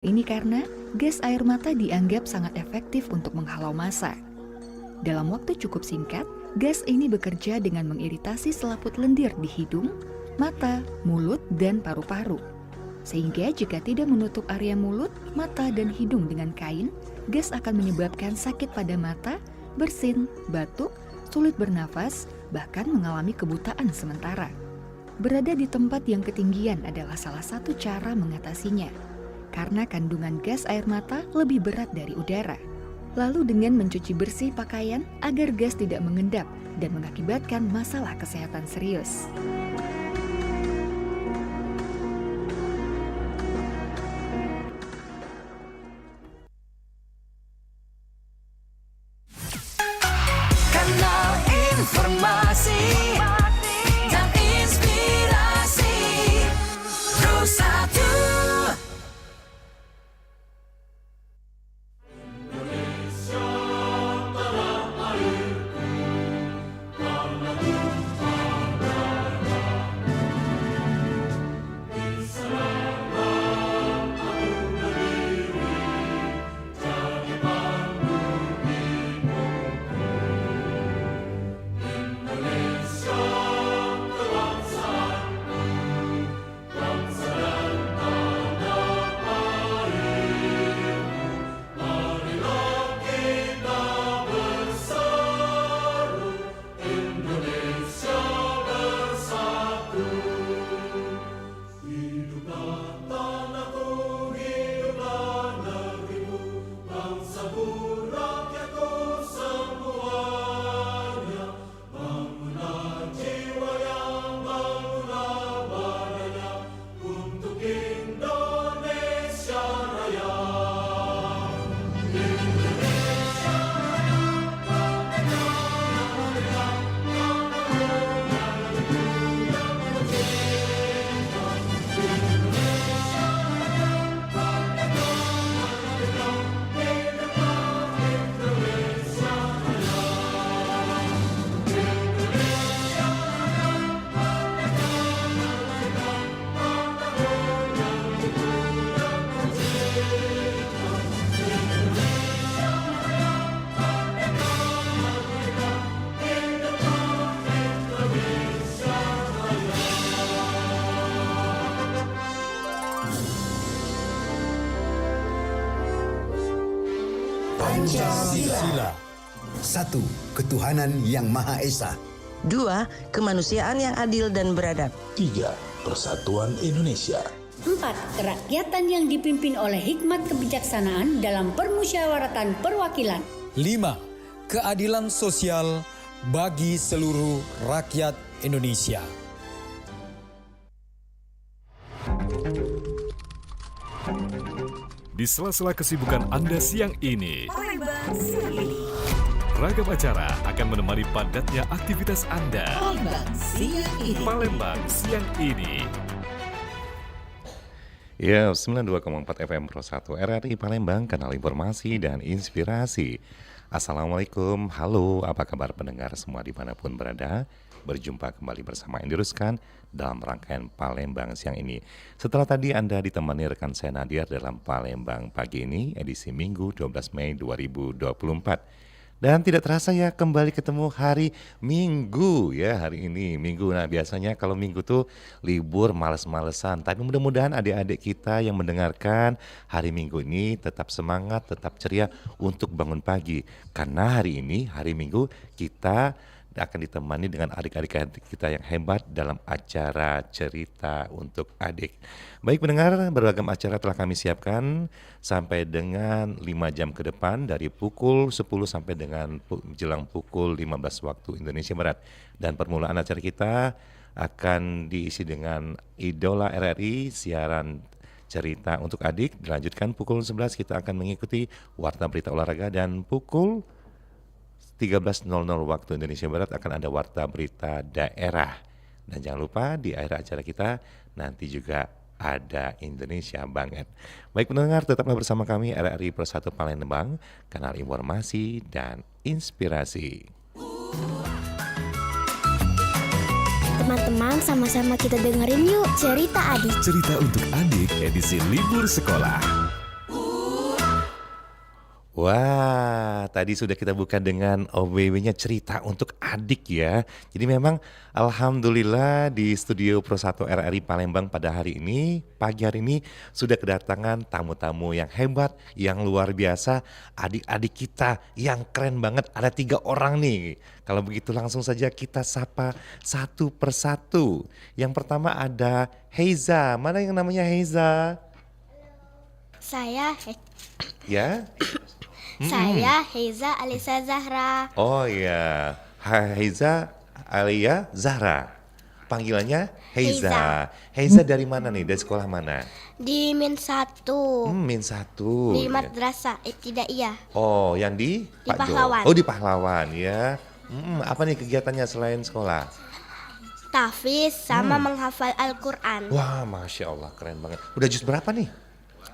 Ini karena gas air mata dianggap sangat efektif untuk menghalau massa. Dalam waktu cukup singkat, gas ini bekerja dengan mengiritasi selaput lendir di hidung, mata, mulut, dan paru-paru. Sehingga jika tidak menutup area mulut, mata, dan hidung dengan kain, gas akan menyebabkan sakit pada mata, bersin, batuk, sulit bernafas, bahkan mengalami kebutaan sementara. Berada di tempat yang ketinggian adalah salah satu cara mengatasinya. Karena kandungan gas air mata lebih berat dari udara. Lalu dengan mencuci bersih pakaian agar gas tidak mengendap dan mengakibatkan masalah kesehatan serius. Kanal informasi dan inspirasi Pro1. Pancasila. 1. Ketuhanan yang Maha Esa. 2. Kemanusiaan yang adil dan beradab. 3. Persatuan Indonesia. 4. Kerakyatan yang dipimpin oleh hikmat kebijaksanaan dalam permusyawaratan perwakilan. 5. Keadilan sosial bagi seluruh rakyat Indonesia. Di sela-sela kesibukan Anda siang ini, ragam acara akan menemani padatnya aktivitas Anda. Palembang siang ini. Ya, 92,4 FM Pro1 RRI Palembang, kanal informasi dan inspirasi. Assalamualaikum, halo, apa kabar pendengar semua dimanapun berada? Berjumpa kembali bersama Andi Ruskan dalam rangkaian Palembang siang ini. Setelah tadi Anda ditemani rekan saya Nadir dalam Palembang pagi ini, edisi Minggu 12 Mei 2024. Dan tidak terasa ya kembali ketemu hari Minggu ya hari ini Minggu. Nah biasanya kalau Minggu tuh libur males-malesan. Tapi mudah-mudahan adik-adik kita yang mendengarkan hari Minggu ini tetap semangat, tetap ceria untuk bangun pagi. Karena hari ini hari Minggu kita akan ditemani dengan adik-adik kita yang hebat dalam acara cerita untuk adik. Baik pendengar, beragam acara telah kami siapkan sampai dengan 5 jam ke depan dari pukul 10 sampai dengan jelang pukul 15 waktu Indonesia Barat. Dan permulaan acara kita akan diisi dengan Idola RRI, siaran cerita untuk adik. Dilanjutkan pukul 11 kita akan mengikuti Warta Berita Olahraga dan pukul 13.00 waktu Indonesia Barat akan ada Warta Berita Daerah. Dan jangan lupa di akhir acara kita nanti juga ada Indonesia Banget. Baik pendengar, tetaplah bersama kami RRI Pro1 Palembang, kanal informasi dan inspirasi. Teman-teman, sama-sama kita dengerin yuk cerita adik. Cerita untuk adik edisi libur sekolah. Wah, tadi sudah kita buka dengan OBW-nya cerita untuk adik ya. Jadi memang alhamdulillah di studio Pro 1 RRI Palembang pada hari ini, pagi hari ini sudah kedatangan tamu-tamu yang hebat, yang luar biasa, adik-adik kita yang keren banget. Ada 3 orang nih. Kalau begitu langsung saja kita sapa satu persatu. Yang pertama ada Heiza. Mana yang namanya Heiza? Saya Ya? Saya Heiza Alisa Zahra Oh iya, Heiza Alia Zahra. Panggilannya Heiza. Heiza dari mana nih? Dari sekolah mana? di Min 1 Min 1. di Madrasah Ibtidaiyah. Oh, yang di Pak Jo. Pahlawan. Oh, di Pahlawan ya. Apa nih kegiatannya selain sekolah? Tahfiz sama menghafal Al-Quran. Wah, Masya Allah, keren banget. Udah juz berapa nih?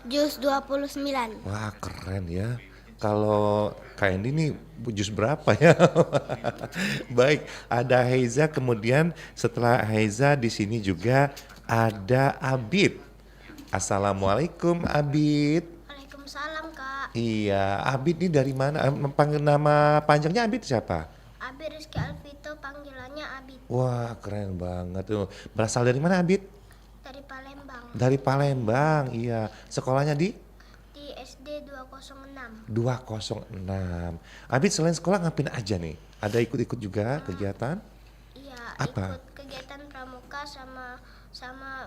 Juz 29. Wah, keren ya. Kalau kayak ini nih juz berapa ya? Baik, ada Heiza, kemudian setelah Heiza di sini juga ada Abid. Assalamualaikum Abid. Waalaikumsalam Kak. Iya, Abid ini dari mana? Nama panjangnya Abid siapa? Abi Rizky Alvito, panggilannya Abid. Wah, keren banget tuh. Berasal dari mana Abid? Dari Palembang. Dari Palembang, iya. Sekolahnya di SD 206. 206. Abid selain sekolah ngapain aja nih? Ada ikut-ikut juga kegiatan? Iya, Apa? ikut kegiatan pramuka sama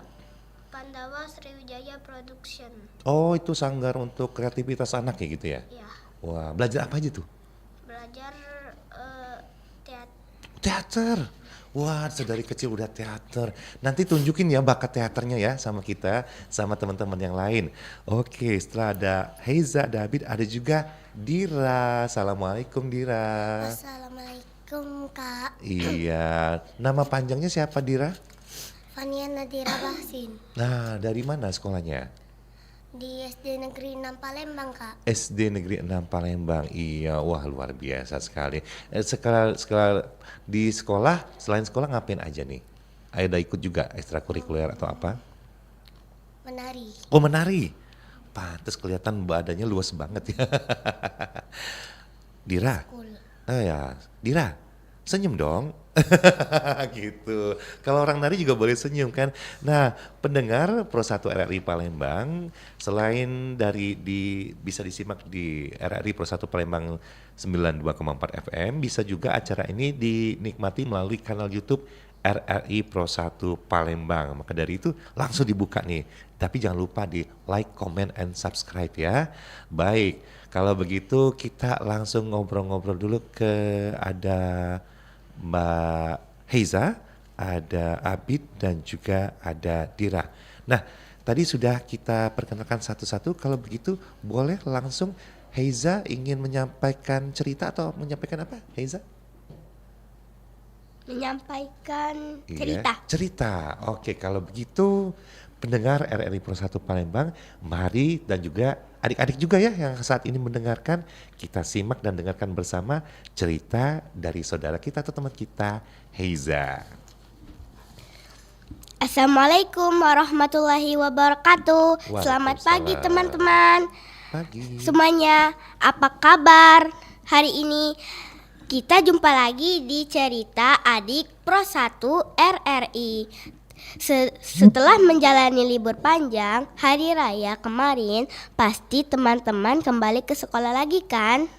Pandawa Sriwijaya Production. Oh, itu sanggar untuk kreativitas anak ya gitu ya? Iya, Wah, belajar apa aja tuh? belajar Teater. Wah, sedari kecil udah teater. Nanti tunjukin ya bakat teaternya ya sama kita, sama teman-teman yang lain. Oke, setelah ada Heiza, David, ada juga Dira. Assalamualaikum Dira. Assalamualaikum Kak. Iya, nama panjangnya siapa Dira? Fania Nadira Bahsin Nah, dari mana sekolahnya? di SD Negeri 6 Palembang Kak. SD Negeri 6 Palembang. Iya, wah luar biasa sekali. Di sekolah, selain sekolah ngapain aja nih? Ada ikut juga ekstrakurikuler atau apa? Menari. Oh, menari. Pantes kelihatan badannya luas banget ya. Dira. Ya, Dira. Senyum dong. Gitu. Kalau orang nari juga boleh senyum kan. Nah, pendengar Pro 1 RRI Palembang, selain bisa disimak di RRI Pro 1 Palembang 92,4 FM, bisa juga acara ini dinikmati melalui kanal YouTube RRI Pro 1 Palembang. Maka dari itu langsung dibuka nih. Tapi jangan lupa di like, comment, and subscribe ya. Baik, kalau begitu kita langsung ngobrol-ngobrol dulu ada Mbak Heiza, ada Abid, dan juga ada Dira. Nah, tadi sudah kita perkenalkan satu-satu. Kalau begitu, boleh langsung Heiza ingin menyampaikan cerita atau menyampaikan apa, Heiza? Menyampaikan Iya, cerita. Oke, kalau begitu pendengar RRI Pro 1 Palembang, mari dan juga adik-adik juga ya yang saat ini mendengarkan, kita simak dan dengarkan bersama cerita dari saudara kita atau teman kita, Heiza. Assalamualaikum warahmatullahi wabarakatuh. Selamat pagi teman-teman. Pagi. Semuanya, apa kabar? Hari ini kita jumpa lagi di cerita Adik Pro 1 RRI. Setelah menjalani libur panjang hari raya kemarin, pasti teman-teman kembali ke sekolah lagi kan?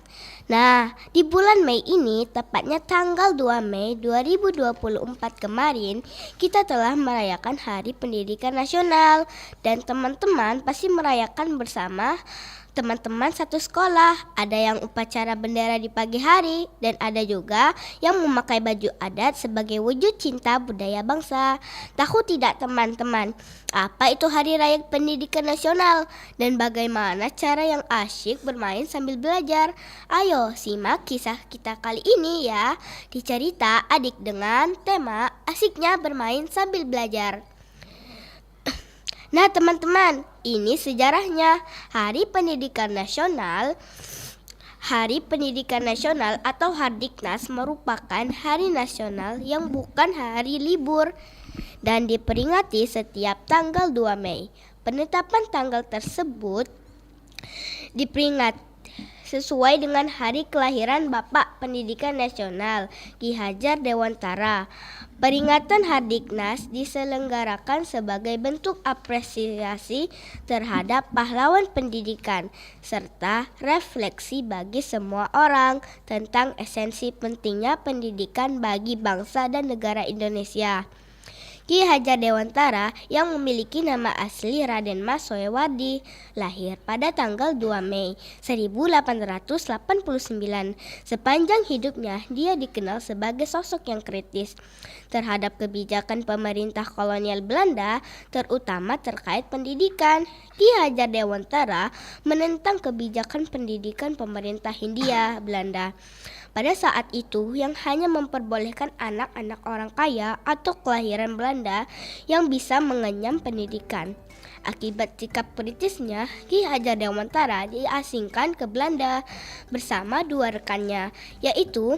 Nah, di bulan Mei ini, tepatnya tanggal 2 Mei 2024 kemarin, kita telah merayakan Hari Pendidikan Nasional. Dan teman-teman pasti merayakan bersama teman-teman satu sekolah. Ada yang upacara bendera di pagi hari, dan ada juga yang memakai baju adat sebagai wujud cinta budaya bangsa. Tahu tidak teman-teman, apa itu Hari Raya Pendidikan Nasional dan bagaimana cara yang asyik bermain sambil belajar? Ayo simak kisah kita kali ini ya, di cerita Adik dengan tema asiknya bermain sambil belajar. Nah teman-teman, ini sejarahnya. Hari Pendidikan Nasional atau Hardiknas merupakan hari nasional yang bukan hari libur dan diperingati setiap tanggal 2 Mei. Penetapan tanggal tersebut sesuai dengan hari kelahiran Bapak Pendidikan Nasional Ki Hajar Dewantara. Peringatan Hardiknas diselenggarakan sebagai bentuk apresiasi terhadap pahlawan pendidikan serta refleksi bagi semua orang tentang esensi pentingnya pendidikan bagi bangsa dan negara Indonesia. Ki Hajar Dewantara yang memiliki nama asli Raden Mas Soewardi lahir pada tanggal 2 Mei 1889. Sepanjang hidupnya dia dikenal sebagai sosok yang kritis terhadap kebijakan pemerintah kolonial Belanda, terutama terkait pendidikan. Ki Hajar Dewantara menentang kebijakan pendidikan pemerintah Hindia Belanda pada saat itu yang hanya memperbolehkan anak-anak orang kaya atau kelahiran Belanda yang bisa mengenyam pendidikan. Akibat sikap kritisnya, Ki Hajar Dewantara diasingkan ke Belanda bersama dua rekannya, yaitu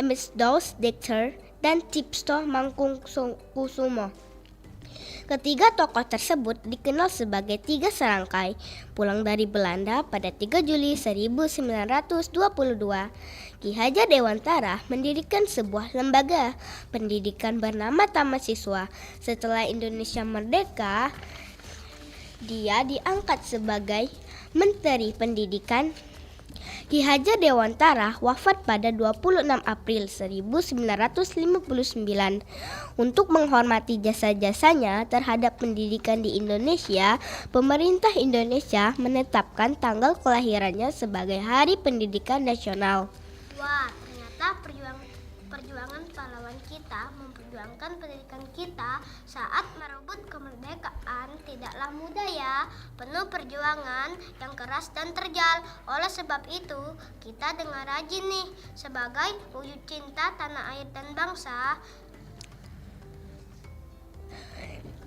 Emsdous Dekter dan Tipsto Mangkukusumo. Ketiga tokoh tersebut dikenal sebagai tiga serangkai, pulang dari Belanda pada 3 Juli 1922. Ki Hajar Dewantara mendirikan sebuah lembaga pendidikan bernama Taman Siswa. Setelah Indonesia merdeka, dia diangkat sebagai Menteri Pendidikan. Ki Hajar Dewantara wafat pada 26 April 1959. Untuk menghormati jasa-jasanya terhadap pendidikan di Indonesia, pemerintah Indonesia menetapkan tanggal kelahirannya sebagai Hari Pendidikan Nasional. Wah, ternyata perjuangan pahlawan kita memperjuangkan pendidikan kita saat merebut kemerdekaan tidaklah mudah ya, penuh perjuangan yang keras dan terjal. Oleh sebab itu, kita dengan rajin nih sebagai wujud cinta tanah air dan bangsa.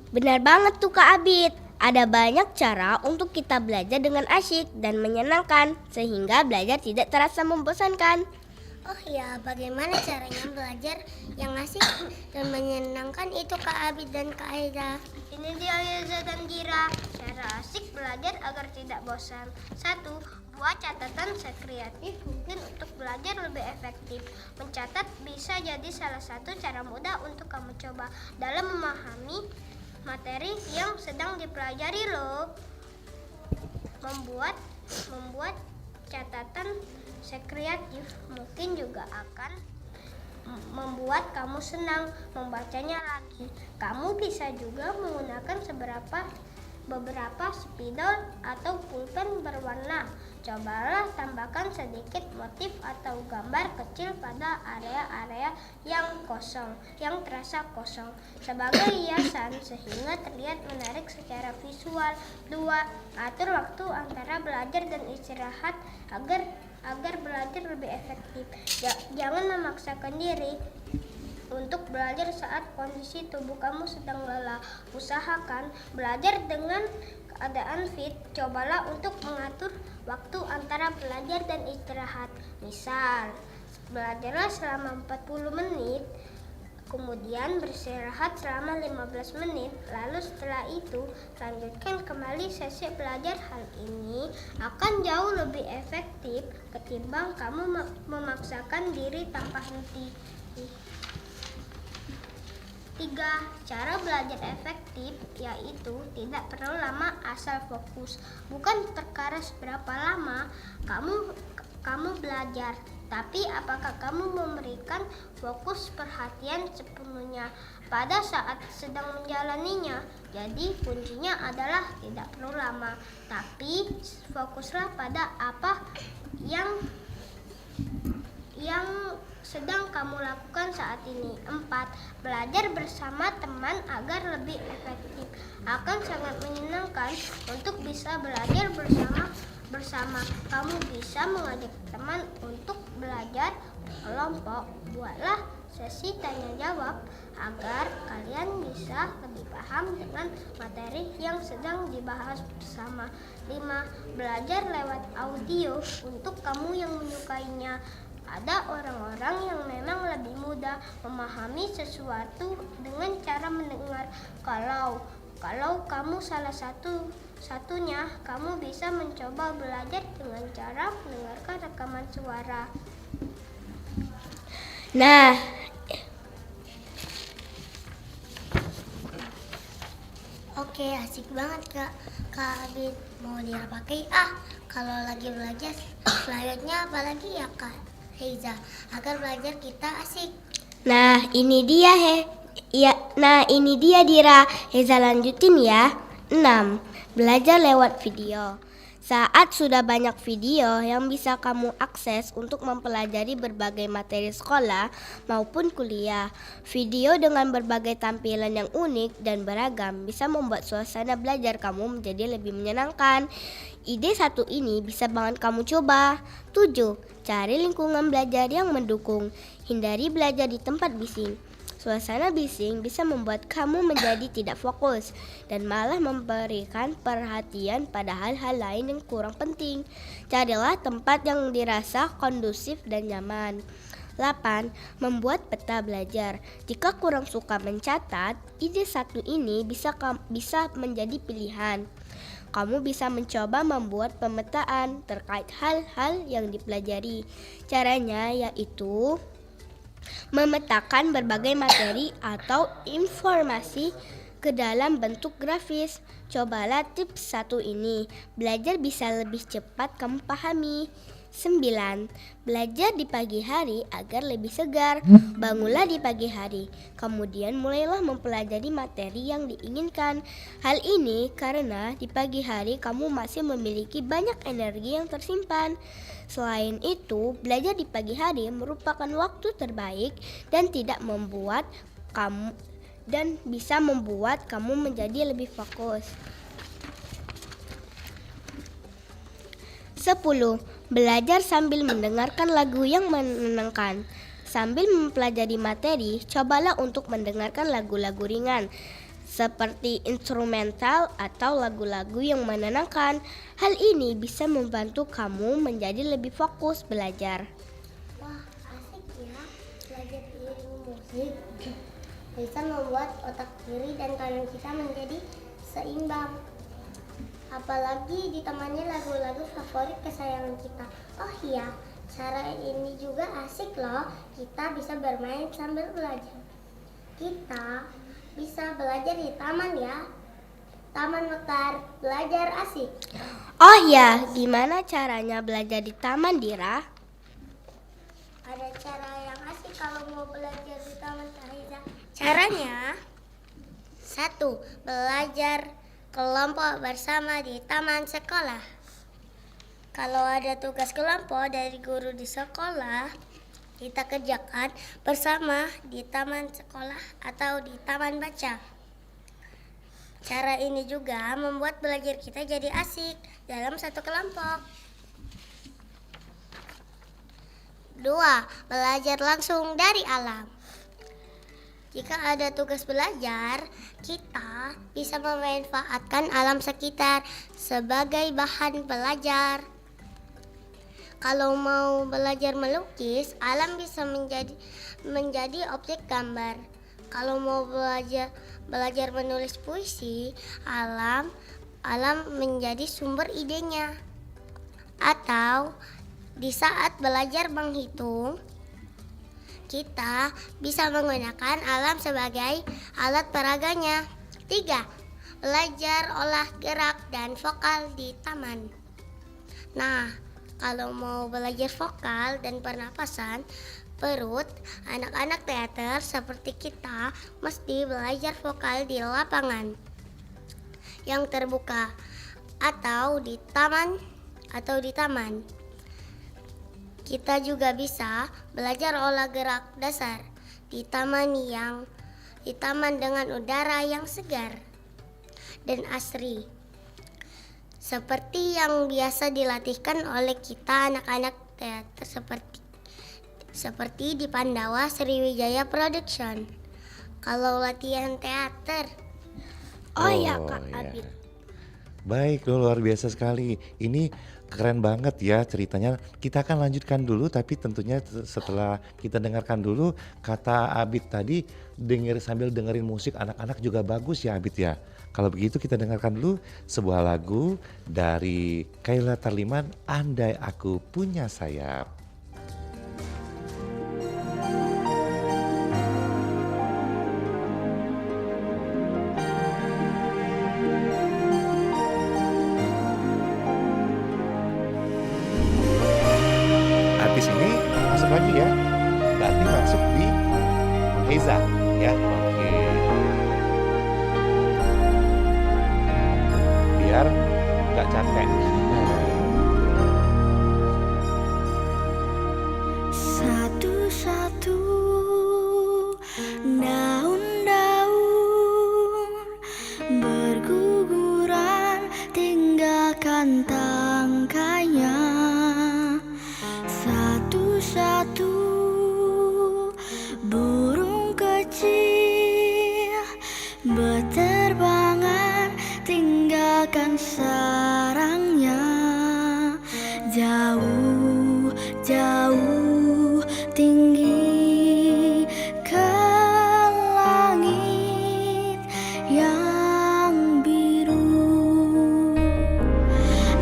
Benar banget tuh Kak Abid. Ada banyak cara untuk kita belajar dengan asyik dan menyenangkan sehingga belajar tidak terasa membosankan. Oh ya, bagaimana caranya belajar yang asik dan menyenangkan itu Kak Abid dan Kak Aida? Ini dia Yeza dan Gira. Cara asik belajar agar tidak bosan. 1. Buat catatan sekreatif mungkin untuk belajar lebih efektif. Mencatat bisa jadi salah satu cara mudah untuk kamu coba dalam memahami materi yang sedang dipelajari loh. Membuat catatan sekreatif mungkin juga akan membuat kamu senang membacanya lagi. Kamu bisa juga menggunakan beberapa spidol atau pulpen berwarna. Cobalah tambahkan sedikit motif atau gambar kecil pada area-area yang terasa kosong sebagai hiasan sehingga terlihat menarik secara visual. 2. Atur waktu antara belajar dan istirahat agar belajar lebih efektif. Jangan memaksakan diri untuk belajar saat kondisi tubuh kamu sedang lelah. Usahakan belajar dengan keadaan fit. Cobalah untuk mengatur waktu antara belajar dan istirahat. Misal, belajarlah selama 40 menit, kemudian beristirahat selama 15 menit, lalu setelah itu lanjutkan kembali sesi belajar. Hal ini akan jauh lebih efektif ketimbang kamu memaksakan diri tanpa henti. 3. Cara belajar efektif yaitu tidak perlu lama asal fokus. Bukan perkara seberapa lama kamu belajar, tapi apakah kamu memberikan fokus perhatian sepenuhnya pada saat sedang menjalaninya. Jadi kuncinya adalah tidak perlu lama, tapi fokuslah pada apa yang sedang kamu lakukan saat ini. 4. Belajar bersama teman agar lebih efektif. Akan sangat menyenangkan untuk bisa belajar bersama. Kamu bisa mengajak teman untuk belajar kelompok. Buatlah sesi tanya jawab agar kalian bisa lebih paham dengan materi yang sedang dibahas bersama. 5. Belajar lewat audio untuk kamu yang menyukainya. Ada orang-orang yang memang lebih mudah memahami sesuatu dengan cara mendengar. Kalau kamu salah satu satunya, kamu bisa mencoba belajar dengan cara mendengarkan rekaman suara. Nah, Oke, asik banget Kak Abid. Mau dipakai kalau lagi belajar selanjutnya apalagi ya Kak Heiza, agar belajar kita asik. nah ini dia ini dia Dira. Heza lanjutin ya. 6. Belajar lewat video. Saat sudah banyak video yang bisa kamu akses untuk mempelajari berbagai materi sekolah maupun kuliah. Video dengan berbagai tampilan yang unik dan beragam bisa membuat suasana belajar kamu menjadi lebih menyenangkan. Ide satu ini bisa banget kamu coba. 7. Cari lingkungan belajar yang mendukung. Hindari belajar di tempat bising. Suasana bising bisa membuat kamu menjadi tidak fokus dan malah memberikan perhatian pada hal-hal lain yang kurang penting. Carilah tempat yang dirasa kondusif dan nyaman. 8. Membuat peta belajar. Jika kurang suka mencatat, ide satu ini bisa menjadi pilihan. Kamu bisa mencoba membuat pemetaan terkait hal-hal yang dipelajari. Caranya yaitu memetakan berbagai materi atau informasi ke dalam bentuk grafis. Cobalah tips satu ini. Belajar bisa lebih cepat kamu pahami. 9. Belajar di pagi hari agar lebih segar. Bangunlah di pagi hari, kemudian mulailah mempelajari materi yang diinginkan. Hal ini karena di pagi hari kamu masih memiliki banyak energi yang tersimpan. Selain itu, belajar di pagi hari merupakan waktu terbaik dan bisa membuat kamu menjadi lebih fokus. 10. Belajar sambil mendengarkan lagu yang menenangkan. Sambil mempelajari materi, cobalah untuk mendengarkan lagu-lagu ringan seperti instrumental atau lagu-lagu yang menenangkan. Hal ini bisa membantu kamu menjadi lebih fokus belajar. Wah, asik ya. Belajar diiringi musik bisa membuat otak kiri dan kanan kita menjadi seimbang. Apalagi ditemani lagu-lagu favorit kesayangan kita. Oh iya, cara ini juga asik loh. Kita bisa bermain sambil belajar. Kita bisa belajar di taman ya. Taman Mekar, belajar asik. Oh ya, gimana caranya belajar di taman, Dira? Ada cara yang asik kalau mau belajar di taman Kahiza. Caranya 1. Belajar kelompok bersama di taman sekolah. Kalau ada tugas kelompok dari guru di sekolah, kita kerjakan bersama di taman sekolah atau di taman baca. Cara ini juga membuat belajar kita jadi asik dalam satu kelompok. 2. Belajar langsung dari alam. Jika ada tugas belajar, kita bisa memanfaatkan alam sekitar sebagai bahan belajar. Kalau mau belajar melukis, alam bisa menjadi objek gambar. Kalau mau belajar menulis puisi, alam menjadi sumber idenya. Atau di saat belajar menghitung, kita bisa menggunakan alam sebagai alat peraganya. 3. Belajar olah gerak dan vokal di taman. Nah, kalau mau belajar vokal dan pernapasan perut, anak-anak teater seperti kita mesti belajar vokal di lapangan yang terbuka atau di taman. Kita juga bisa belajar olah gerak dasar di taman dengan udara yang segar dan asri. Seperti yang biasa dilatihkan oleh kita anak-anak teater seperti di Pandawa Sriwijaya Production. Kalau latihan teater. Oh ya Kak Abid. Baik, luar biasa sekali. Ini keren banget ya ceritanya. Kita akan lanjutkan dulu, tapi tentunya setelah kita dengarkan dulu kata Abid tadi, sambil dengerin musik anak-anak juga bagus ya Abid ya. Kalau begitu kita dengarkan dulu sebuah lagu dari Kayla Tarliman, Andai Aku Punya Sayap. Artis ini masuk lagi ya, berarti masuk di Heza ya. Oke, biar nggak capek. Satu-satu daun-daun berguguran, tinggalkan tangkainya. Satu-satu burung kecil berterbangan, tinggalkan sarangnya. Jauh, jauh, tinggi ke langit yang biru.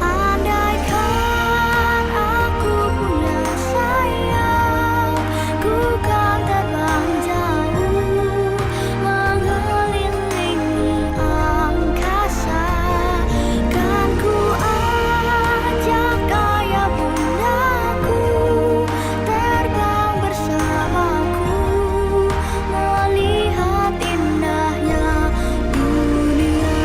Andaikan aku punya sayap, ku kan terbang jauh, mengelilingi angkasa. Kan ku ajak ayah bundaku terbang bersamaku, melihat indahnya dunia.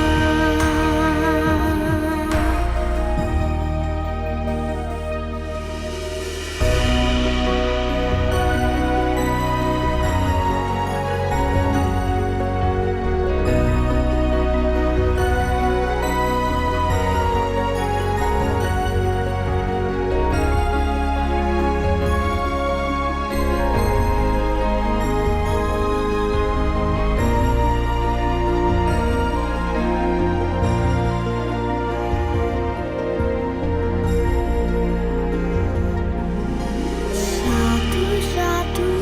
Satu-satu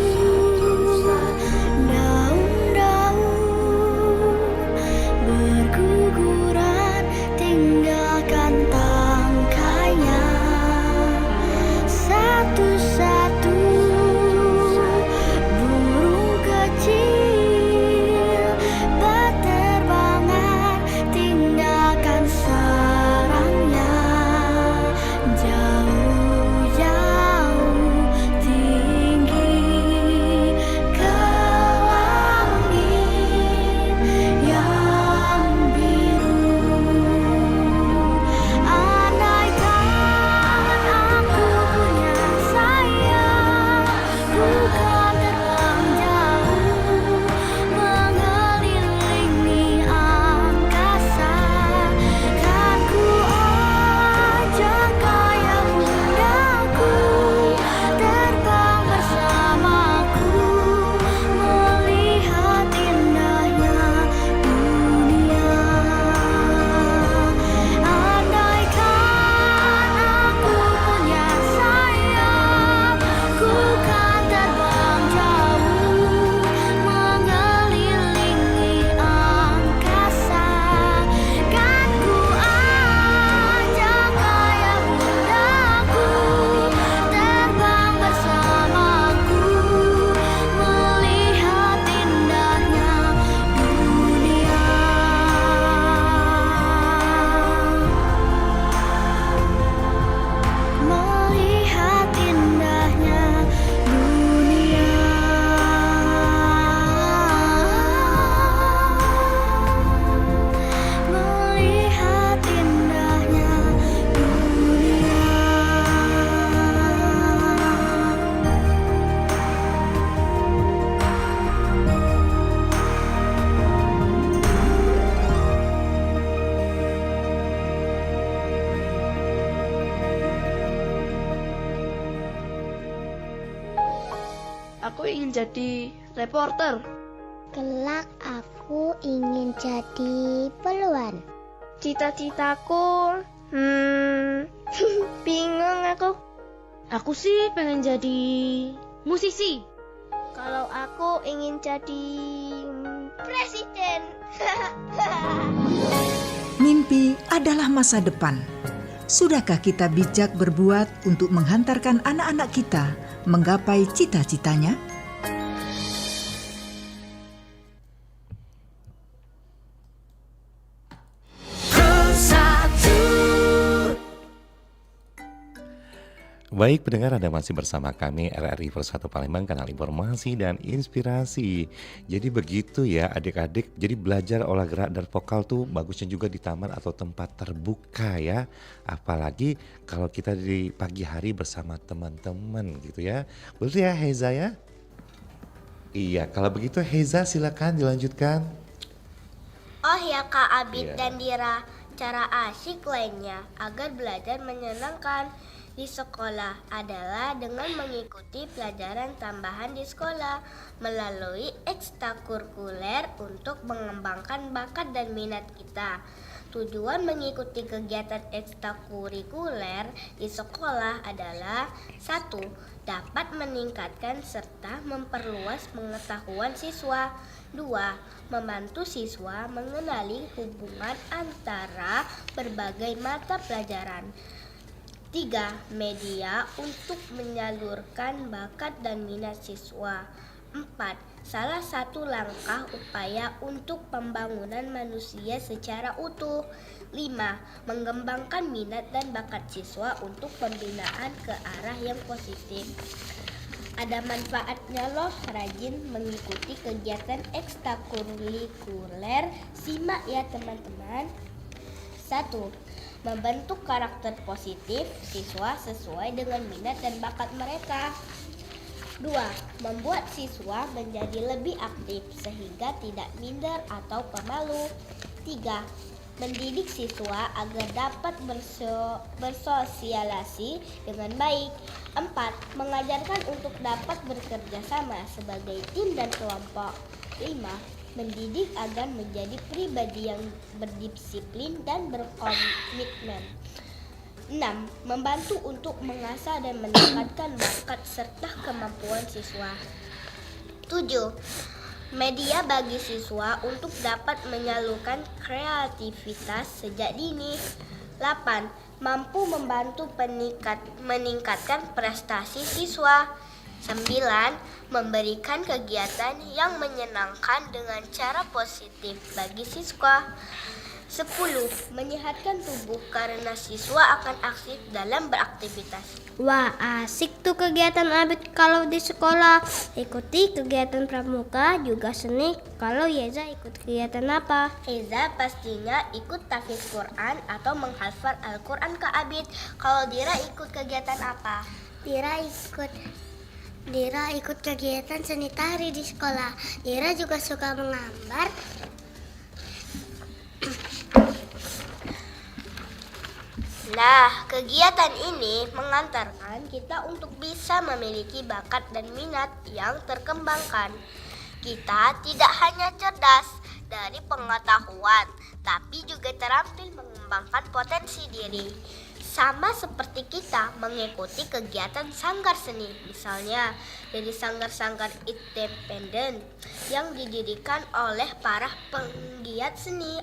daun-daun berguguran, tinggalkan tangkainya. Satu-satu burung kecil berterbangan, tinggalkan sarangnya. Jauh-jauh tinggi ke langit yang biru. Andaikan aku punya sayap, ku kan terbang jauh, mengelilingi angkasa. Kan ku ajak ayah bundaku terbang bersamaku, melihat indahnya dunia. Andaikan aku punya sayap, ku kan terbang jauh, mengelilingi angkasa. Kan ku ajak ayah bundaku terbang bersamaku, melihat indahnya dunia. Melihat indahnya dunia. Melihat indahnya dunia. Aku ingin jadi reporter. Kelak aku ingin jadi peluan. Cita-citaku, bingung aku. Aku sih pengen jadi musisi. Kalau aku ingin jadi presiden. Mimpi adalah masa depan. Sudahkah kita bijak berbuat untuk menghantarkan anak-anak kita menggapai cita-citanya? Baik pendengar, Anda masih bersama kami RRI Persatu Palembang, kanal informasi dan inspirasi. Jadi begitu ya adik-adik, jadi belajar olah gerak dan vokal tuh bagusnya juga di taman atau tempat terbuka ya. Apalagi kalau kita di pagi hari bersama teman-teman gitu ya. Betul ya Heza ya? Iya, kalau begitu Heza silakan dilanjutkan. Oh ya Kak Abid Iya. dan Dira, cara asyik lainnya agar belajar menyenangkan di sekolah adalah dengan mengikuti pelajaran tambahan di sekolah melalui ekstrakurikuler untuk mengembangkan bakat dan minat kita. Tujuan mengikuti kegiatan ekstrakurikuler di sekolah adalah 1. Dapat meningkatkan serta memperluas pengetahuan siswa. 2. Membantu siswa mengenali hubungan antara berbagai mata pelajaran. 3. Media untuk menyalurkan bakat dan minat siswa. 4. Salah satu langkah upaya untuk pembangunan manusia secara utuh. 5. Mengembangkan minat dan bakat siswa untuk pembinaan ke arah yang positif. Ada manfaatnya loh rajin mengikuti kegiatan ekstrakurikuler. Simak ya teman-teman. 1. Membentuk karakter positif siswa sesuai dengan minat dan bakat mereka. 2. Membuat siswa menjadi lebih aktif sehingga tidak minder atau pemalu. 3. Mendidik siswa agar dapat bersosialisasi dengan baik. 4. Mengajarkan untuk dapat bekerja sama sebagai tim dan kelompok. 5. Mendidik agar menjadi pribadi yang berdisiplin dan berkomitmen. 6. Membantu untuk mengasah dan meningkatkan bakat serta kemampuan siswa. 7. Media bagi siswa untuk dapat menyalurkan kreativitas sejak dini. 8. Mampu membantu meningkatkan prestasi siswa. 9. Memberikan kegiatan yang menyenangkan dengan cara positif bagi siswa. 10. Menyehatkan tubuh karena siswa akan aktif dalam beraktivitas. Wah, asik tuh kegiatan Abid kalau di sekolah. Ikuti kegiatan pramuka, juga seni. Kalau Yeza ikut kegiatan apa? Eza pastinya ikut tahfiz Quran atau menghafal Al-Quran ke Abid. Kalau Dira ikut kegiatan apa? Dira ikut kegiatan seni tari di sekolah. Dira juga suka menggambar. Nah, kegiatan ini mengantarkan kita untuk bisa memiliki bakat dan minat yang terkembangkan. Kita tidak hanya cerdas dari pengetahuan, tapi juga terampil mengembangkan potensi diri. Sama seperti kita mengikuti kegiatan sanggar seni, misalnya dari sanggar-sanggar independen yang didirikan oleh para penggiat seni.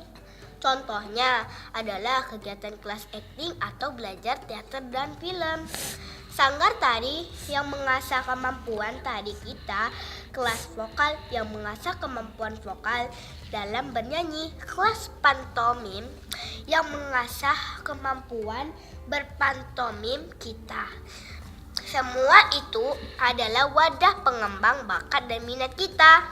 Contohnya adalah kegiatan kelas akting atau belajar teater dan film. Sanggar tari yang mengasah kemampuan tari kita, kelas vokal yang mengasah kemampuan vokal dalam bernyanyi, kelas pantomim yang mengasah kemampuan berpantomim kita. Semua itu adalah wadah pengembang bakat dan minat kita.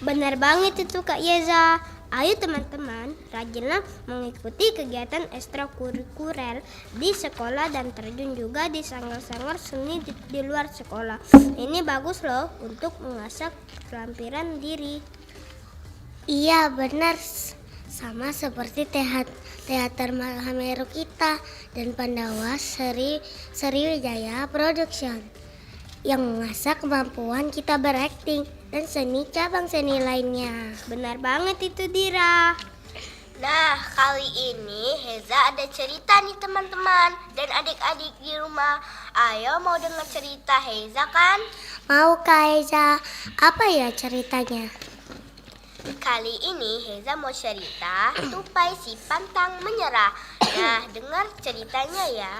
Benar banget itu Kak Yeza. Ayo teman-teman, rajinlah mengikuti kegiatan ekstrakurikuler di sekolah dan terjun juga di sanggar-sanggar seni di luar sekolah. Ini bagus loh untuk mengasah keterampilan diri. Iya benar, sama seperti teater Malahameru kita dan Pandawa Sriwijaya Production yang mengasah kemampuan kita berakting dan seni cabang seni lainnya. Benar banget itu Dira. Nah, kali ini Heza ada cerita nih teman-teman dan adik-adik di rumah. Ayo mau dengar cerita Heza kan? Mau Kak Heza, apa ya ceritanya? Kali ini Heza mau cerita tupai si pantang menyerah. Nah, dengar ceritanya ya.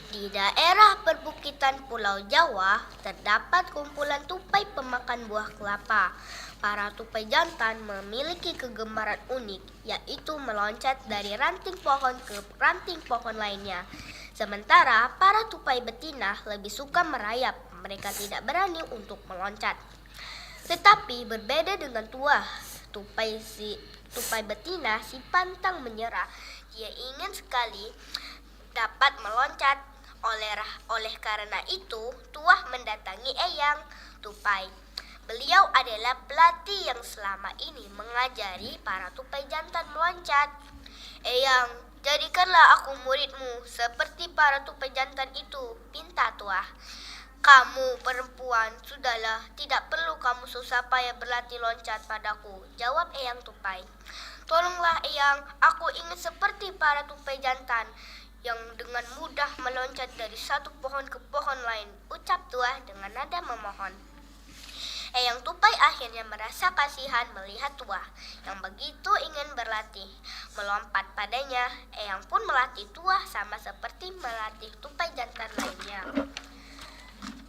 Di daerah perbukitan Pulau Jawa terdapat kumpulan tupai pemakan buah kelapa. Para tupai jantan memiliki kegemaran unik, yaitu meloncat dari ranting pohon ke ranting pohon lainnya. Sementara para tupai betina lebih suka merayap, mereka tidak berani untuk meloncat. Tetapi berbeda dengan tupai betina si pantang menyerah. Dia ingin sekali dapat meloncat. Oleh karena itu, Tuah mendatangi Eyang Tupai. Beliau adalah pelatih yang selama ini mengajari para tupai jantan meloncat. Eyang, jadikanlah aku muridmu seperti para tupai jantan itu, pinta Tuah. Kamu perempuan, sudahlah, tidak perlu kamu susah payah berlatih loncat padaku, jawab Eyang Tupai. Tolonglah Eyang, aku ingin seperti para tupai jantan yang dengan mudah meloncat dari satu pohon ke pohon lain, ucap Tuah dengan nada memohon. Eyang Tupai akhirnya merasa kasihan melihat Tuah yang begitu ingin berlatih melompat padanya. Eyang pun melatih Tuah sama seperti melatih tupai jantan lainnya.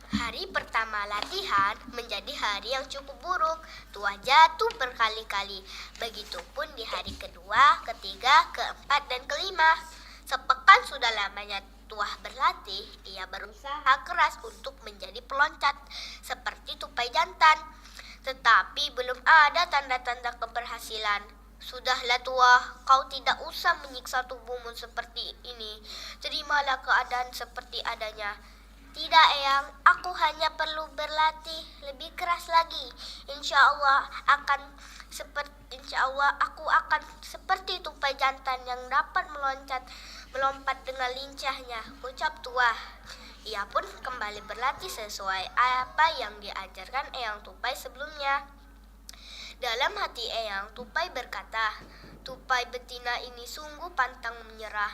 Hari pertama latihan menjadi hari yang cukup buruk. Tuah jatuh berkali-kali. Begitupun di hari kedua, ketiga, keempat, dan kelima. Sepekan sudah lamanya Tuah berlatih, ia berusaha keras untuk menjadi peloncat seperti tupai jantan. Tetapi belum ada tanda-tanda keberhasilan. Sudahlah Tuah, kau tidak usah menyiksa tubuhmu seperti ini. Terimalah keadaan seperti adanya. Tidak Eyang, aku hanya perlu berlatih lebih keras lagi. Insya Allah aku akan seperti tupai jantan yang dapat melompat dengan lincahnya, ucap Tuah. Ia pun kembali berlatih sesuai apa yang diajarkan Eyang Tupai sebelumnya. Dalam hati Eyang Tupai berkata, tupai betina ini sungguh pantang menyerah.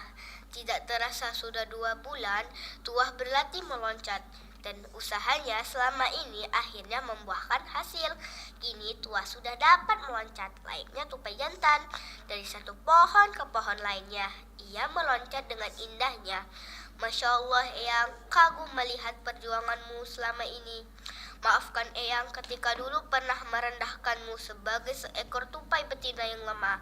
Tidak terasa sudah 2 bulan Tuah berlatih meloncat, dan usahanya selama ini akhirnya membuahkan hasil. Kini Tuah sudah dapat meloncat layaknya tupai jantan dari satu pohon ke pohon lainnya. Ia meloncat dengan indahnya. Masya Allah Eyang, kagum melihat perjuanganmu selama ini. Maafkan Eyang ketika dulu pernah merendahkanmu sebagai seekor tupai betina yang lemah.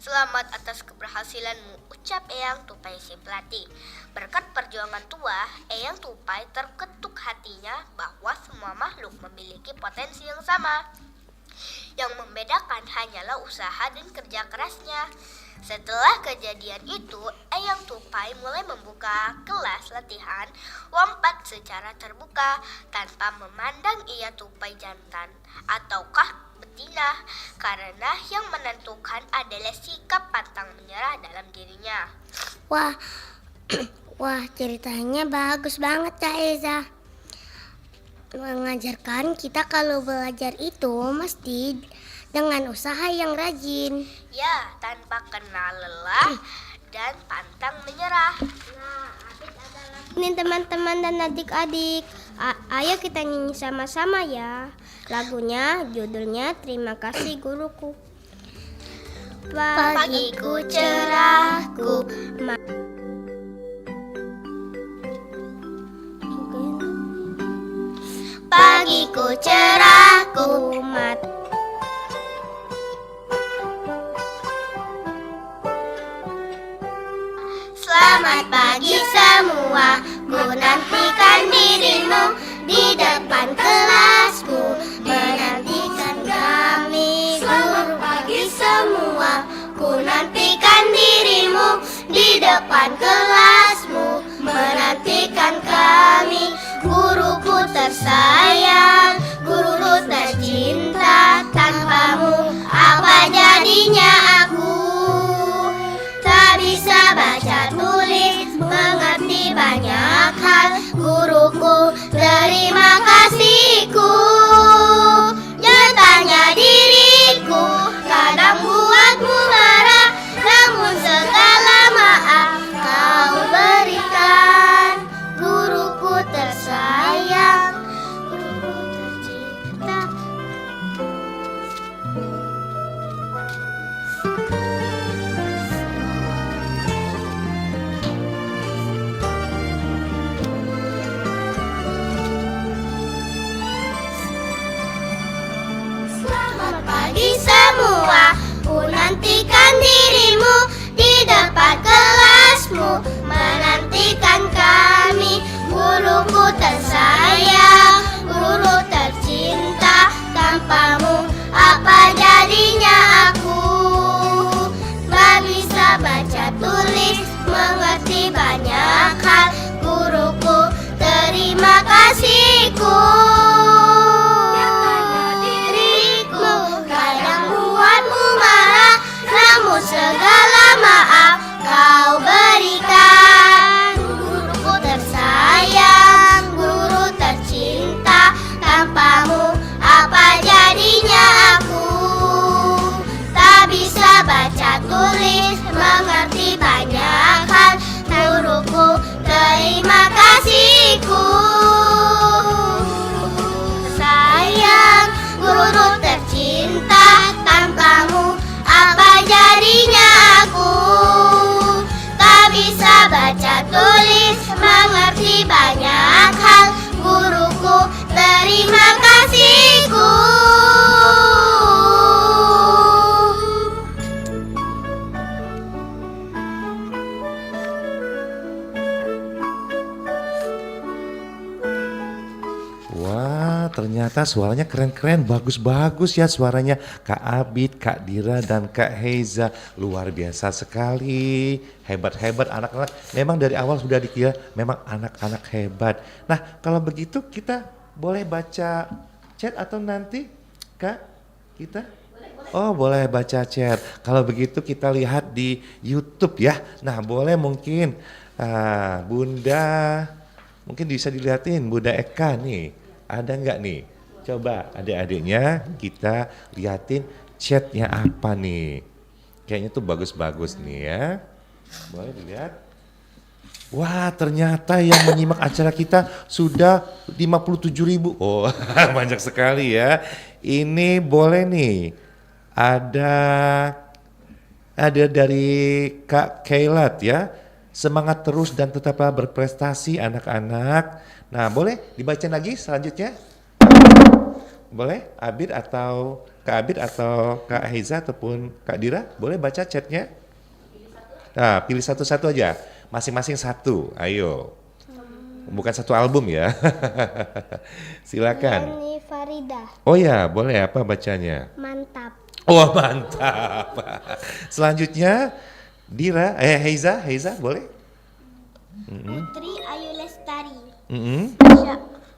Selamat atas keberhasilanmu, ucap Eyang Tupai si pelatih. Berkat perjuangan Tuah, Eyang Tupai terketuk hatinya bahwa semua makhluk memiliki potensi yang sama. Yang membedakan hanyalah usaha dan kerja kerasnya. Setelah kejadian itu, Eyang Tupai mulai membuka kelas latihan lompat secara terbuka tanpa memandang ia tupai jantan ataukah betina, karena yang menentukan adalah sikap pantang menyerah dalam dirinya. Wah, ceritanya bagus banget Kak Eza. Mengajarkan kita kalau belajar itu mesti dengan usaha yang rajin. Ya, tanpa kenal lelah dan pantang menyerah. Ini teman-teman dan adik-adik, ayo kita nyanyi sama-sama ya. Lagunya judulnya Terima Kasih Guruku. Pagiku cerahku, pagiku cerahku, selamat pagi semua, ku nantikan dirimu di depan kelasku, menantikan kami. Selamat pagi semua, ku nantikan dirimu di depan kelasmu, menantikan kami. Guruku tersayang, guruku tercinta, tanpamu apa jadinya aku? Tak bisa baca tulis, mengerti banyak hal. Guruku, terima kasihku. Nyatanya diriku kadang buatmu marah, namun segala maaf kau berikan. Guruku tersayang, guruku tercinta. mengerti banyak hal. Guruku, terima kasihku. Wah, ternyata suaranya keren-keren, bagus-bagus ya suaranya Kak Abid, Kak Dira, dan Kak Heiza. Luar biasa sekali, hebat-hebat anak-anak. Memang dari awal sudah dikira memang anak-anak hebat. Nah, kalau begitu kita boleh baca chat atau nanti Kak kita? Oh, boleh baca chat. Kalau begitu kita lihat di YouTube ya. Nah, boleh mungkin Bunda, mungkin bisa dilihatin Bunda Eka nih. Ada nggak nih? Coba adik-adiknya kita liatin chatnya apa nih. Kayaknya tuh bagus-bagus nih ya. Boleh dilihat. Wah, ternyata yang menyimak acara kita sudah 57.000. Oh, banyak sekali ya. Ini boleh nih. Ada dari Kak Kailat ya. Semangat terus dan tetaplah berprestasi anak-anak. Nah, boleh dibaca lagi selanjutnya? Boleh? Abid atau Kak Abid atau Kak Heiza ataupun Kak Dira, boleh baca chatnya? Nah, pilih satu-satu aja. Masing-masing satu, ayo. Bukan satu album ya. Silakan. Yani Farida. Oh ya, boleh apa bacanya? Mantap. Oh, mantap. Selanjutnya Dira, Heiza boleh? Putri Ayu Lestari.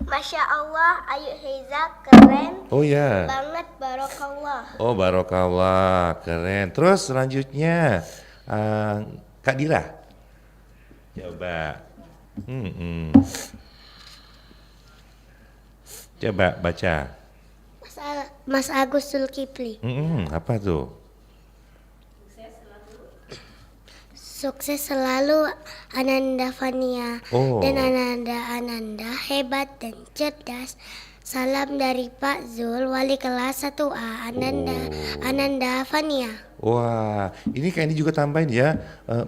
Masya Allah, Ayu Heiza keren. Oh ya. Banget, barokallah. Oh, barokallah, keren. Terus selanjutnya Kak Dira. Coba. Coba baca. Mas Agus Zulkifli. Apa tuh? Sukses selalu Ananda Fania. Dan Ananda hebat dan cerdas. Salam dari Pak Zul, wali kelas 1A Ananda Fania. Wah, ini kayak ini juga tambahin ya,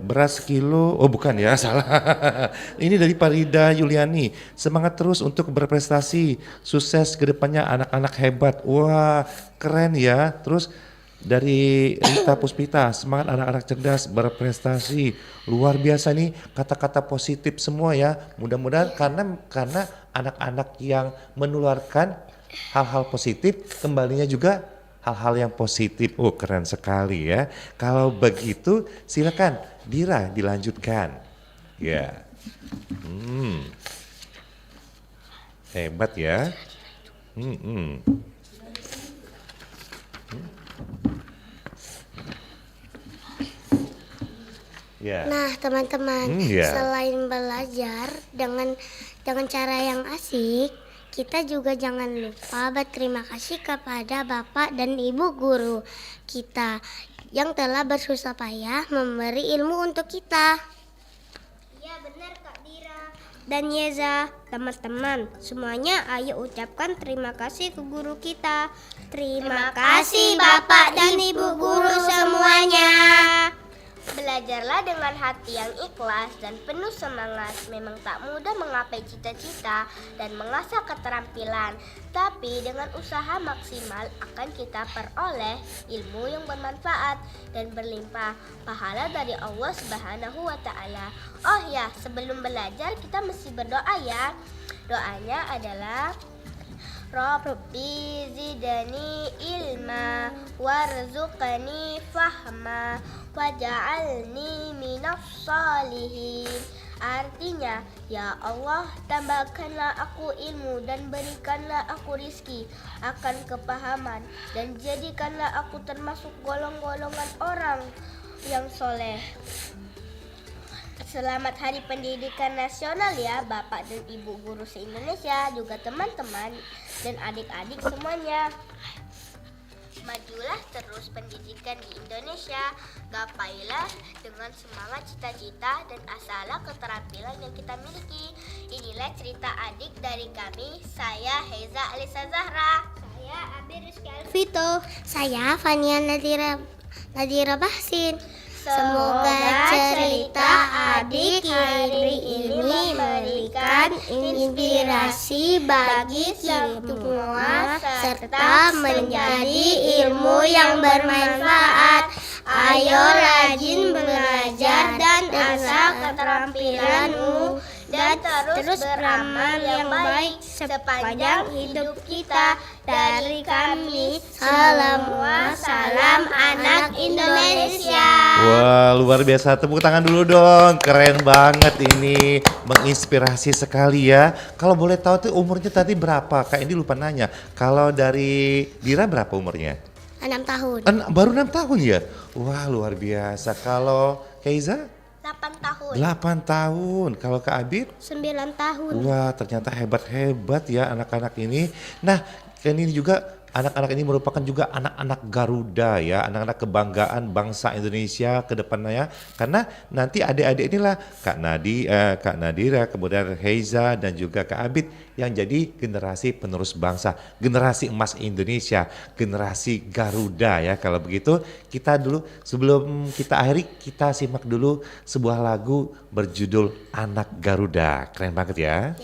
beras sekilo. Oh bukan ya, salah. Ini dari Farida Yuliani. Semangat terus untuk berprestasi, sukses kedepannya anak-anak hebat. Wah, keren ya. Terus dari Rita Puspita, semangat anak-anak cerdas berprestasi. Luar biasa nih kata-kata positif semua ya. Mudah-mudahan karena anak-anak yang menularkan hal-hal positif, kembalinya juga hal-hal yang positif. Oh, keren sekali ya. Kalau begitu silakan Dira dilanjutkan. Ya. Hebat ya. Yeah. Nah, teman-teman, selain belajar dengan cara yang asik, kita juga jangan lupa berterima kasih kepada Bapak dan Ibu guru kita yang telah bersusah payah memberi ilmu untuk kita. Iya benar Kak Dira. Dan Yeza, teman-teman, semuanya ayo ucapkan terima kasih ke guru kita. Terima kasih Bapak dan Ibu guru semuanya. Belajarlah dengan hati yang ikhlas dan penuh semangat. Memang tak mudah menggapai cita-cita dan mengasah keterampilan, tapi dengan usaha maksimal akan kita peroleh ilmu yang bermanfaat dan berlimpah pahala dari Allah Subhanahu wa Ta'ala. Oh ya, sebelum belajar kita mesti berdoa ya. Doanya adalah Rabbi zidni ilma warzuqni fahma waj'alni minas salihin. Artinya, ya Allah, tambahkanlah aku ilmu dan berikanlah aku rizki akan kepahaman dan jadikanlah aku termasuk golongan orang yang soleh. Selamat Hari Pendidikan Nasional ya Bapak dan Ibu guru se-Indonesia, juga teman-teman dan adik-adik semuanya. Majulah terus pendidikan di Indonesia, gapailah dengan semangat cita-cita dan asalah keterampilan yang kita miliki. Inilah cerita adik dari kami, saya Heiza Alisa Zahra. Saya Abi Rizky Alvito. Saya Fania Nadira Bahsin. Semoga cerita adik hari ini memberikan memberikan inspirasi bagi semua serta menjadi ilmu yang bermanfaat. Ayo rajin belajar dan asah keterampilanmu dan terus beramal yang baik sepanjang hidup kita. Dari kami, salam anak Indonesia. Wah, luar biasa. Tepuk tangan dulu dong. Keren banget ini. Menginspirasi sekali ya. Kalau boleh tahu tuh umurnya tadi berapa? Kak Indi lupa nanya. Kalau dari Dira berapa umurnya? 6 tahun. Baru 6 tahun ya? Wah, luar biasa. Kalau Keiza? 8 tahun. 8 tahun. Kalau Kak Abid? 9 tahun. Wah, ternyata hebat-hebat ya anak-anak ini. Nah, ini juga anak-anak ini merupakan juga anak-anak Garuda ya, anak-anak kebanggaan bangsa Indonesia ke depannya. Karena nanti adik-adik inilah Kak Nadira, kemudian Heiza dan juga Kak Abid yang jadi generasi penerus bangsa, generasi emas Indonesia, generasi Garuda ya. Kalau begitu kita dulu sebelum kita akhiri kita simak dulu sebuah lagu berjudul Anak Garuda. Keren banget ya.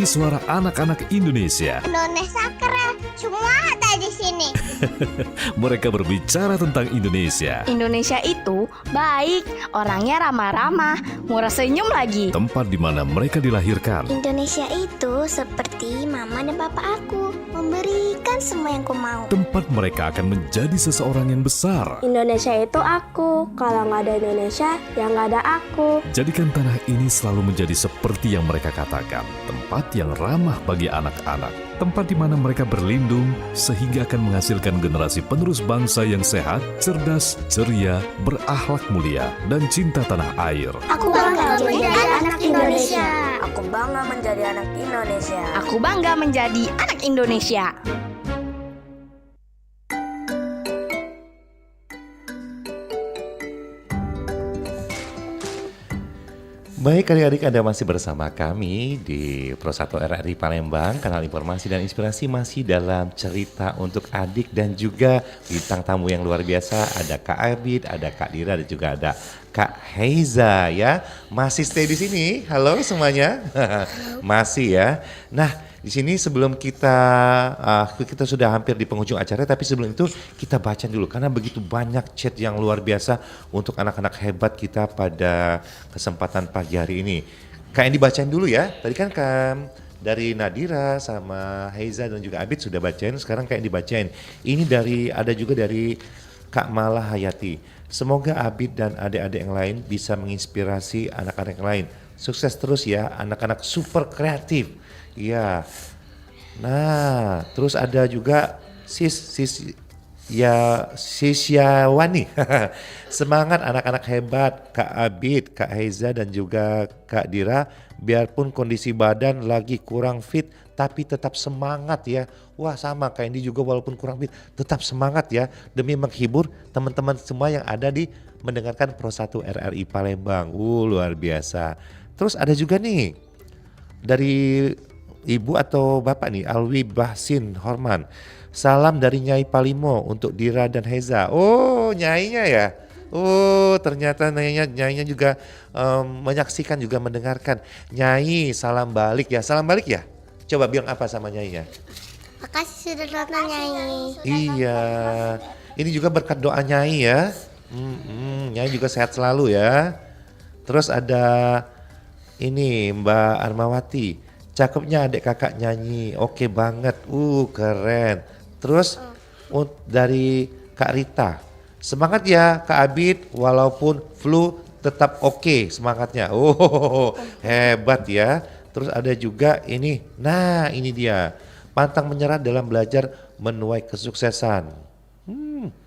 Ini suara anak-anak Indonesia. Indonesia keren, semua ada di sini. Mereka berbicara tentang Indonesia. Indonesia itu baik, orangnya ramah-ramah, murah senyum lagi. Tempat di mana mereka dilahirkan. Indonesia itu seperti mama dan papa aku, memberikan semua yang ku mau. Tempat mereka akan menjadi seseorang yang besar. Indonesia itu aku, kalau nggak ada Indonesia, ya nggak ada aku. Jadikan tanah ini selalu menjadi seperti yang mereka katakan, tempat yang ramah bagi anak-anak. Tempat di mana mereka berlindung sehingga akan menghasilkan generasi penerus bangsa yang sehat, cerdas, ceria, berakhlak mulia, dan cinta tanah air. Aku bangga menjadi anak Indonesia. Aku bangga menjadi anak Indonesia. Aku bangga menjadi anak Indonesia. Baik adik-adik, Anda masih bersama kami di Pro 1 RRI Palembang, kanal informasi dan inspirasi masih dalam cerita untuk adik dan juga bintang tamu yang luar biasa. Ada Kak Abid, ada Kak Dira dan juga ada Kak Heiza ya. Masih stay di sini. Halo semuanya. Masih ya. Nah, di sini sebelum kita sudah hampir di penghujung acara, tapi sebelum itu kita baca dulu karena begitu banyak chat yang luar biasa untuk anak-anak hebat kita pada kesempatan pagi hari ini. Kak yang dibacain dulu ya. Tadi kan dari Nadira sama Heiza dan juga Abid sudah bacain, sekarang kayak dibacain. Ini ada juga dari Kak Mala Hayati. Semoga Abid dan adik-adik yang lain bisa menginspirasi anak-anak yang lain. Sukses terus ya, anak-anak super kreatif. Iya. Nah, terus ada juga Sisyawani. Semangat anak-anak hebat, Kak Abid, Kak Heiza dan juga Kak Dira. Biarpun kondisi badan lagi kurang fit, tapi tetap semangat ya. Wah sama kayak ini juga walaupun kurang fit, tetap semangat ya. Demi menghibur teman-teman semua yang ada di mendengarkan Pro 1 RRI Palembang. Luar biasa. Terus ada juga nih dari Ibu atau Bapak nih, Alwi Bahsin Horman. Salam dari Nyai Palimo untuk Dira dan Heza. Oh, nyainya ya. Oh, ternyata nyainya juga menyaksikan juga mendengarkan. Nyai, salam balik ya. Salam balik ya. Coba bilang apa sama nyainya? Makasih sudah nonton Nyai. Iya. Ini juga berkat doa Nyai ya. Nyai juga sehat selalu ya. Terus ada ini Mbak Armawati. Cakepnya adik kakak nyanyi, oke banget, keren. Terus dari Kak Rita, semangat ya Kak Abid, walaupun flu tetap oke semangatnya. Oh hebat ya. Terus ada juga ini, nah ini dia, pantang menyerah dalam belajar menuai kesuksesan.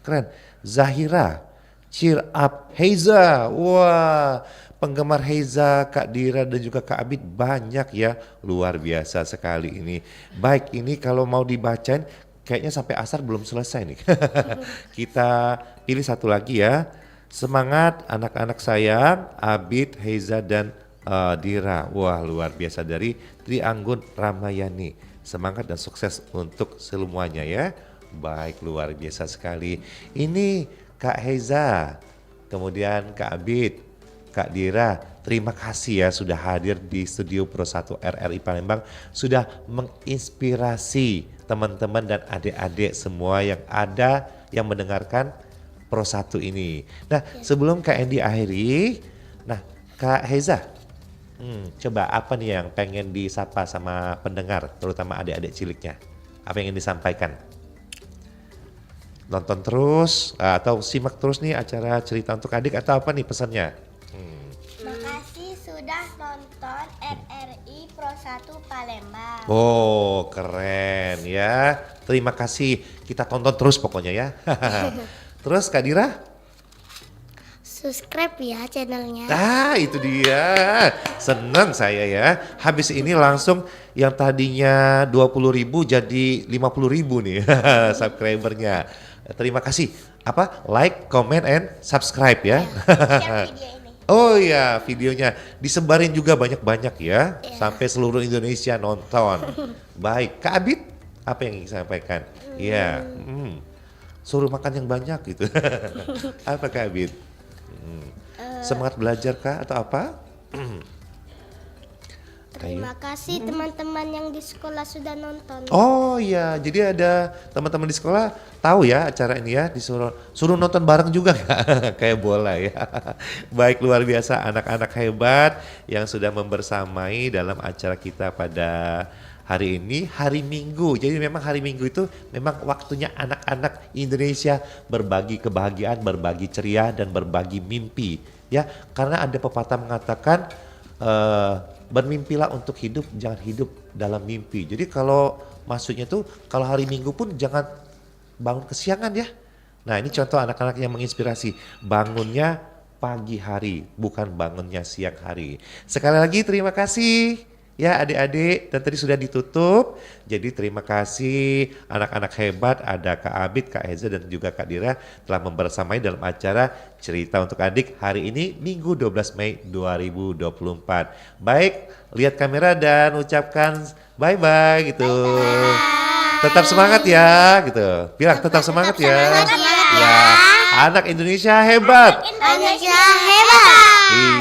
Keren. Zahira, cheer up Heiza, wah. Penggemar Heiza, Kak Dira dan juga Kak Abid banyak ya, luar biasa sekali ini. Baik, ini kalau mau dibacain kayaknya sampai asar belum selesai nih. Kita pilih satu lagi ya. Semangat anak-anak sayang, Abid, Heiza dan Dira. Wah luar biasa dari Trianggun Ramayani. Semangat dan sukses untuk semuanya ya. Baik, luar biasa sekali. Ini Kak Heiza, kemudian Kak Abid, Kak Dira, terima kasih ya sudah hadir di studio Pro 1 RRI Palembang, sudah menginspirasi teman-teman dan adik-adik semua yang ada yang mendengarkan Pro 1 ini. Nah, sebelum Kak Endi akhiri, nah Kak Heiza, coba apa nih yang pengen disapa sama pendengar, terutama adik-adik ciliknya? Apa yang ingin disampaikan? Nonton terus atau simak terus nih acara cerita untuk adik atau apa nih pesannya? Makasih sudah nonton RRI Pro 1 Palembang. Oh keren ya, terima kasih, kita tonton terus pokoknya ya. Terus Kak Dira? Subscribe ya channelnya. Itu dia, senang saya ya. Habis ini langsung yang tadinya 20.000 jadi 50.000 nih subscribernya. Terima kasih. Apa? Like, comment, and subscribe ya. Oh iya, videonya disebarin juga banyak-banyak ya, sampai seluruh Indonesia nonton. Baik, Kak Abid, apa yang ingin sampaikan? Iya, suruh makan yang banyak gitu. Apa Kak Abid? Semangat belajar kah atau apa? Terima kasih teman-teman yang di sekolah sudah nonton. Oh iya, jadi ada teman-teman di sekolah tahu ya acara ini ya, suruh nonton bareng juga nggak? Kayak bola ya. Baik, luar biasa anak-anak hebat yang sudah membersamai dalam acara kita pada hari ini, hari Minggu. Jadi memang hari Minggu itu memang waktunya anak-anak Indonesia berbagi kebahagiaan, berbagi ceria dan berbagi mimpi ya. Karena ada pepatah mengatakan bermimpilah untuk hidup, jangan hidup dalam mimpi. Jadi kalau maksudnya tuh kalau hari Minggu pun jangan bangun kesiangan ya. Nah ini contoh anak-anak yang menginspirasi, bangunnya pagi hari, bukan bangunnya siang hari. Sekali lagi terima kasih ya adik-adik, dan tadi sudah ditutup. Jadi terima kasih anak-anak hebat, ada Kak Abid, Kak Eza dan juga Kak Dira telah membersamai dalam acara Cerita untuk Adik hari ini Minggu 12 Mei 2024. Baik, lihat kamera dan ucapkan bye-bye gitu. Bye-bye. Tetap semangat ya gitu. Bilang tetap semangat ya. Ya, anak Indonesia hebat. Indonesia hebat.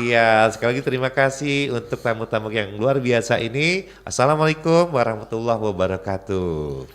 Iya, sekali lagi terima kasih untuk tamu-tamu yang luar biasa ini. Assalamualaikum warahmatullahi wabarakatuh.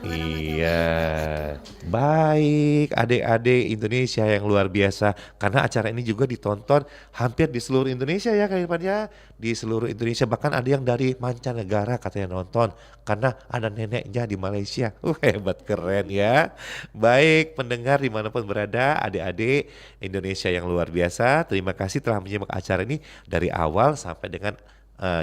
Iya, baik adik-adik Indonesia yang luar biasa. Karena acara ini juga ditonton hampir di seluruh Indonesia ya Kak Irfan ya. Di seluruh Indonesia, bahkan ada yang dari mancanegara katanya nonton. Karena ada neneknya di Malaysia. Hebat, keren ya. Baik pendengar dimanapun berada, adik-adik Indonesia yang luar biasa. Terima kasih telah menyimak acara ini dari awal sampai dengan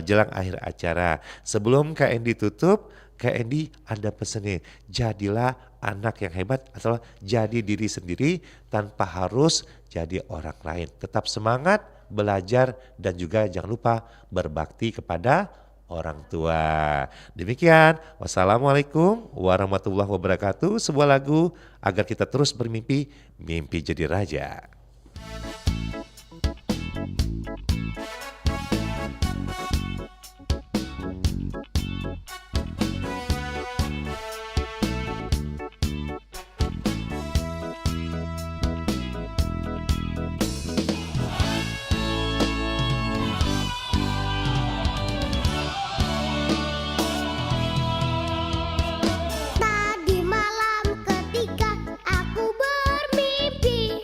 jelang akhir acara. Sebelum KN ditutup, Kak Endi ada pesannya, jadilah anak yang hebat atau jadi diri sendiri tanpa harus jadi orang lain. Tetap semangat, belajar dan juga jangan lupa berbakti kepada orang tua. Demikian, wassalamualaikum warahmatullahi wabarakatuh. Sebuah lagu agar kita terus bermimpi, mimpi jadi raja. Tadi malam ketika aku bermimpi,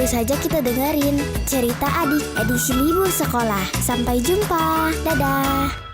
saja kita dengerin Cerita Adik edisi libur sekolah. Sampai jumpa. Dadah.